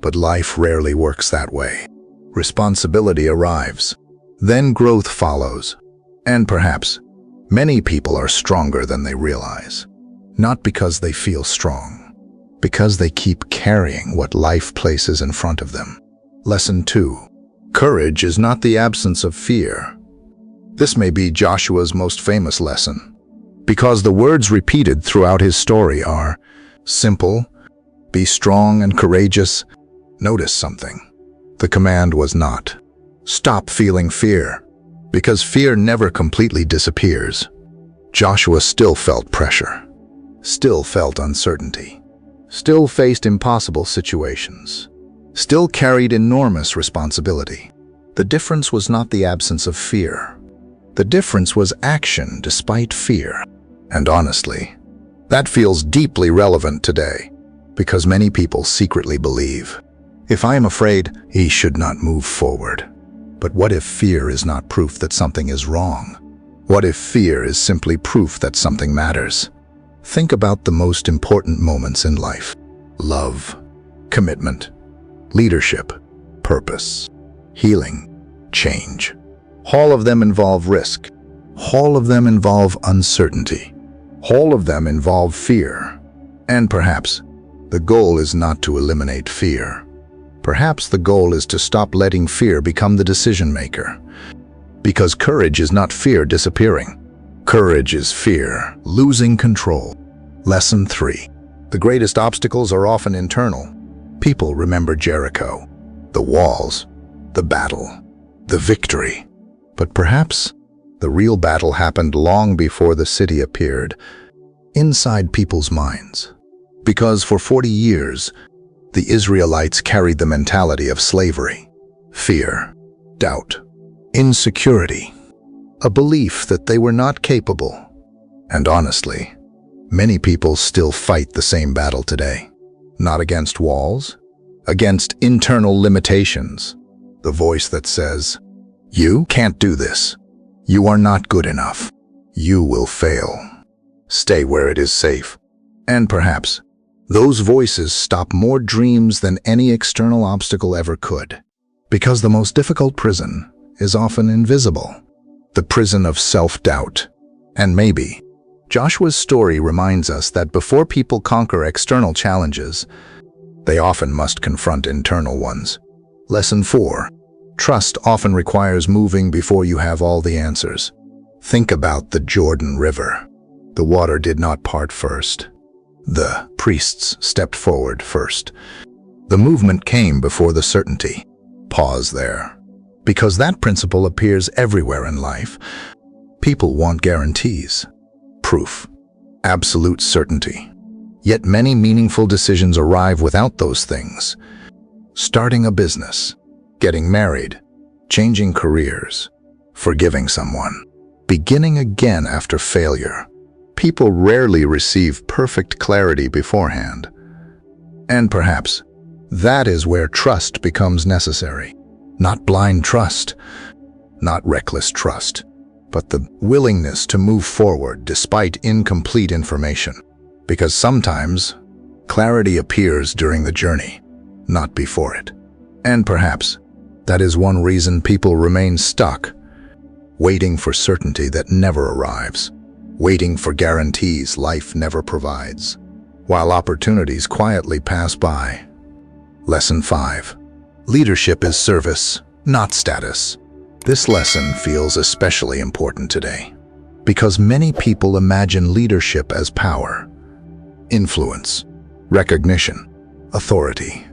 But life rarely works that way. Responsibility arrives, then growth follows. And perhaps many people are stronger than they realize, not because they feel strong, because they keep carrying what life places in front of them. Lesson 2. Courage is not the absence of fear. This may be Joshua's most famous lesson, because the words repeated throughout his story are simple: be strong and courageous. Notice something. The command was not, stop feeling fear, because fear never completely disappears. Joshua still felt pressure, still felt uncertainty, still faced impossible situations, still carried enormous responsibility. The difference was not the absence of fear. The difference was action despite fear. And honestly, that feels deeply relevant today, because many people secretly believe, if I am afraid, he should not move forward. But what if fear is not proof that something is wrong? What if fear is simply proof that something matters? Think about the most important moments in life: love, commitment, leadership, purpose, healing, change. All of them involve risk. All of them involve uncertainty. All of them involve fear. And perhaps the goal is not to eliminate fear. Perhaps the goal is to stop letting fear become the decision maker. Because courage is not fear disappearing. Courage is fear losing control. Lesson 3. The greatest obstacles are often internal. People remember Jericho, the walls, the battle, the victory. But perhaps the real battle happened long before the city appeared, inside people's minds. Because for 40 years, the Israelites carried the mentality of slavery, fear, doubt, insecurity, a belief that they were not capable. And honestly, many people still fight the same battle today. Not against walls, against internal limitations. The voice that says, you can't do this. You are not good enough. You will fail. Stay where it is safe. And perhaps those voices stop more dreams than any external obstacle ever could. Because the most difficult prison is often invisible. The prison of self-doubt. And maybe Joshua's story reminds us that before people conquer external challenges, they often must confront internal ones. Lesson 4. Trust often requires moving before you have all the answers. Think about the Jordan River. The water did not part first. The priests stepped forward first. The movement came before the certainty. Pause there. Because that principle appears everywhere in life. People want guarantees, proof, absolute certainty. Yet many meaningful decisions arrive without those things. Starting a business, getting married, changing careers, forgiving someone, beginning again after failure. People rarely receive perfect clarity beforehand. And perhaps that is where trust becomes necessary. Not blind trust, not reckless trust, but the willingness to move forward despite incomplete information. Because sometimes clarity appears during the journey, not before it. And perhaps that is one reason people remain stuck, waiting for certainty that never arrives, waiting for guarantees life never provides, while opportunities quietly pass by. Lesson 5. Leadership is service, not status. This lesson feels especially important today, because many people imagine leadership as power, influence, recognition, authority.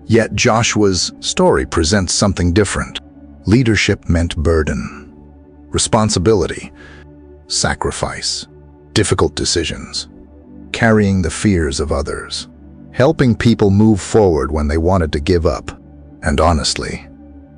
Yet Joshua's story presents something different. Leadership meant burden, responsibility, sacrifice, difficult decisions, carrying the fears of others, helping people move forward when they wanted to give up. And honestly,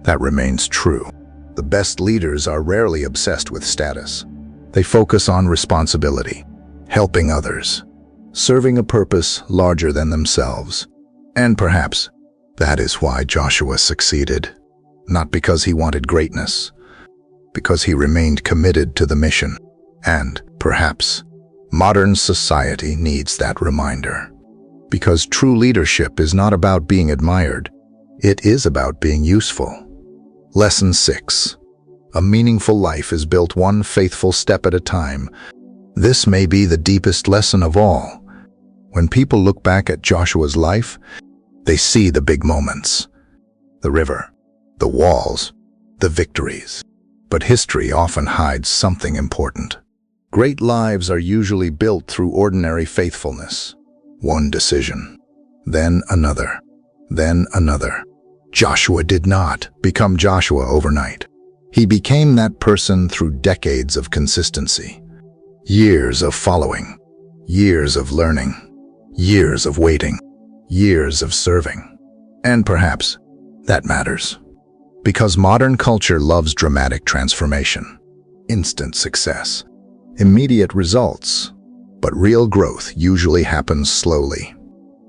that remains true. The best leaders are rarely obsessed with status. They focus on responsibility, helping others, serving a purpose larger than themselves. And perhaps that is why Joshua succeeded. Not because he wanted greatness, because he remained committed to the mission. And perhaps modern society needs that reminder. Because true leadership is not about being admired, it is about being useful. Lesson 6. A meaningful life is built one faithful step at a time. This may be the deepest lesson of all. When people look back at Joshua's life, they see the big moments, the river, the walls, the victories. But history often hides something important. Great lives are usually built through ordinary faithfulness. One decision, then another, then another. Joshua did not become Joshua overnight. He became that person through decades of consistency, years of following, years of learning, years of waiting, years of serving. And perhaps that matters. Because modern culture loves dramatic transformation, instant success, immediate results. But real growth usually happens slowly,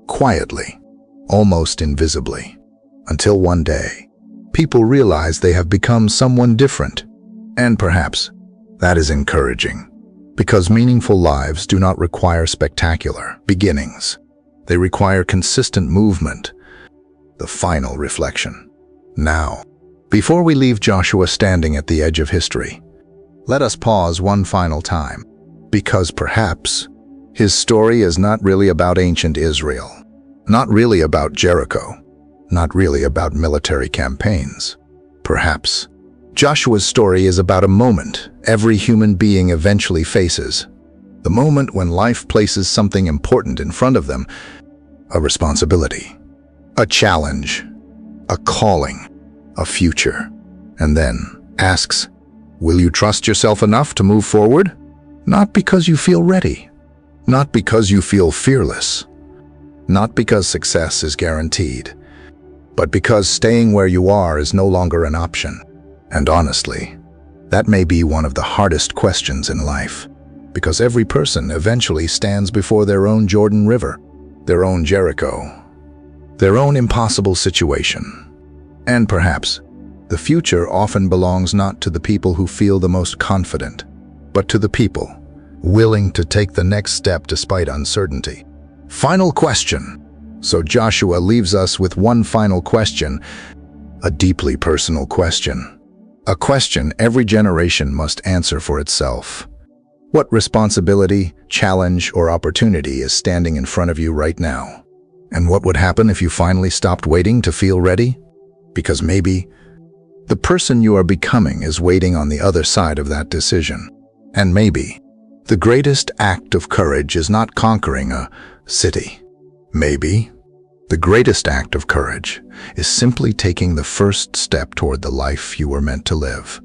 quietly, almost invisibly, until one day, people realize they have become someone different. And perhaps that is encouraging, because meaningful lives do not require spectacular beginnings. They require consistent movement, the final reflection. Now, before we leave Joshua standing at the edge of history, let us pause one final time, because perhaps his story is not really about ancient Israel, not really about Jericho, not really about military campaigns. Perhaps Joshua's story is about a moment every human being eventually faces, the moment when life places something important in front of them, a responsibility, a challenge, a calling, a future, and then asks, will you trust yourself enough to move forward? Not because you feel ready, not because you feel fearless, not because success is guaranteed, but because staying where you are is no longer an option. And honestly, that may be one of the hardest questions in life, because every person eventually stands before their own Jordan River, their own Jericho, their own impossible situation. And perhaps the future often belongs not to the people who feel the most confident, but to the people, willing to take the next step despite uncertainty. Final question. So Joshua leaves us with one final question, a deeply personal question. A question every generation must answer for itself. What responsibility, challenge, or opportunity is standing in front of you right now? And what would happen if you finally stopped waiting to feel ready? Because maybe the person you are becoming is waiting on the other side of that decision. And maybe the greatest act of courage is not conquering a city. Maybe the greatest act of courage is simply taking the first step toward the life you were meant to live.